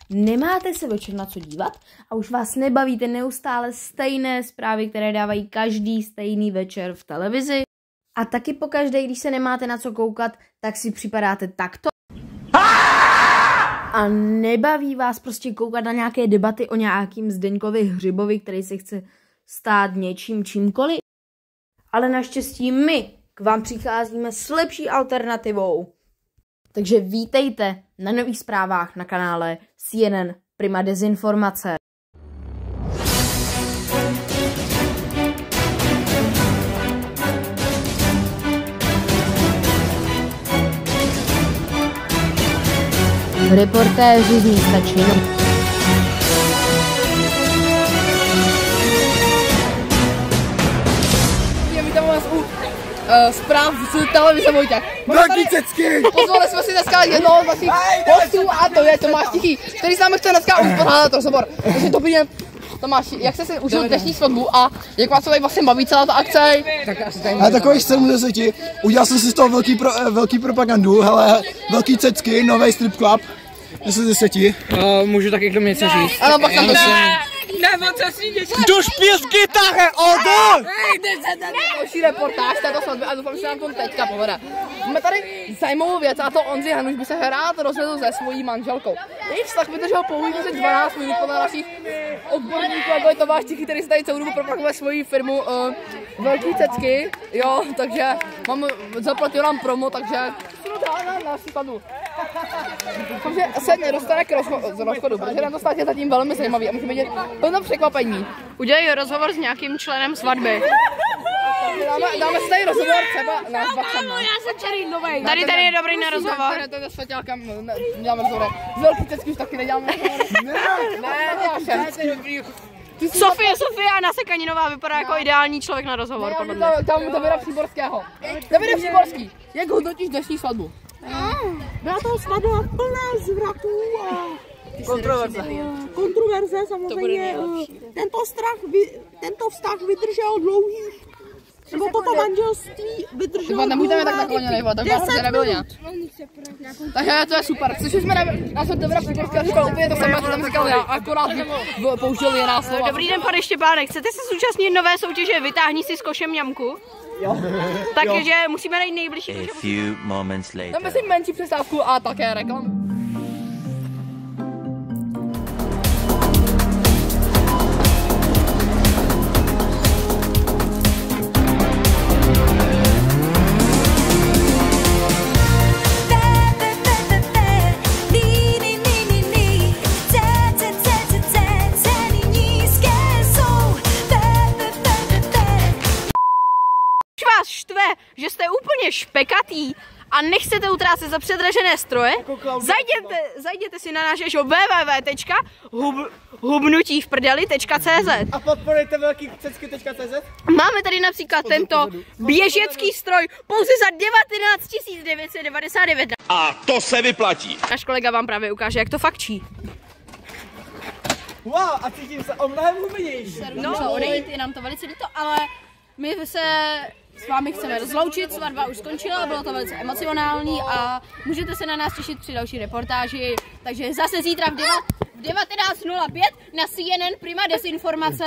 nemáte se večer na co dívat a už vás nebavíte neustále stejné zprávy, které dávají každý stejný večer v televizi. A taky pokaždé, když se nemáte na co koukat, tak si připadáte takto. A nebaví vás prostě koukat na nějaké debaty o nějakým Zdeňkovi Hřibovi, který se chce stát něčím čímkoliv. Ale naštěstí my k vám přicházíme s lepší alternativou. Takže vítejte na nových zprávách na kanále CNN Prima Dezinformace. Reportéři z místa činu. Vítám vás u zpráv z televize Vojtěch. Velký cecky! Pozvali jsme si dneska jednoho z vašich hostů a to je Tomáš Tichý, který s námi chce dneska uspořádat rozhovor. Takže dobrý den, Tomáš, jak jste si užil dnešní svatbu a jak vás to tady vlastně baví celá ta akce? A takových 7 10. Udělal jsem si z toho velký propagandu, hele, velký cecky, nový strip club. 10 10. Můžu taky k tomu něco říct? Ano, pak tam to Kdo špije z kytary, Odo! další reportáž této svatby a doufám, že se nám to teďka povede. Máme tady zajímavou věc a to Ondřej Hanuš by se rád rozvedl se svojí manželkou. Jejich vztah vydržel pouhých asi 12 minut podle našich odborníků, jako je Tomáš Tichý, který se tady celou dobu propaguje svoji firmu Velký cecky, jo, takže zaplatil nám promo, takže na naší svatbu. Takže se nedostane k rozchodu, protože nám to stát je zatím velmi zajímavý a můžeme vidět plno překvapení. Udělej rozhovor s nějakým členem svatby. Dáme si tady rozhovor třeba na Vaxana. Já jsem čerý novej. Tady je dobrý na rozhovor. To je svaťákem, děláme rozhovor. Z Velký cecky už taky neděláme rozhovor. Ne, Sofie Anna Sekaninová vypadá jako ideální člověk na rozhovor, podle mě. Tam Davida Příborského. Davide Příborský, jak hodnotíš dnešní svatbu? Byla to svatba plná zvratů a kontroverze samozřejmě. Tento vztah vydržel dlouhých, nebo toto manželství vydrželo Nebudeme tak nakloněný, tak vás se nebyl nějak. Takže to je super. Slyšeli jsme na Davida Příborského, říkal úplně to samé, co tam říkal já, akorát použil jiná slova. Dobrý den, pane Štěpánek, chcete se zúčastnit nové soutěže Vytáhni si s košem ňamku? Jo. Takže musíme najít nejbližší košem. Dáme si menší přestávku a také reklamu. Vás štve, že jste úplně špekatý a nechcete utrácet za předražené stroje, zajděte si na náš e-shop www.hubnutívprdeli.cz A podporujte velkýcecky.cz. Máme tady například tento běžecký stroj pouze za 19 999. A to se vyplatí. Náš kolega vám právě ukáže, jak to fakčí. Wow, a cítím se o mnohem hubenější. No, odejít, je nám to velice líto, ale my se s vámi chceme rozloučit, svatba už skončila, bylo to velice emocionální a můžete se na nás těšit při další reportáži, takže zase zítra v 19:05 na CNN Prima Dezinformace.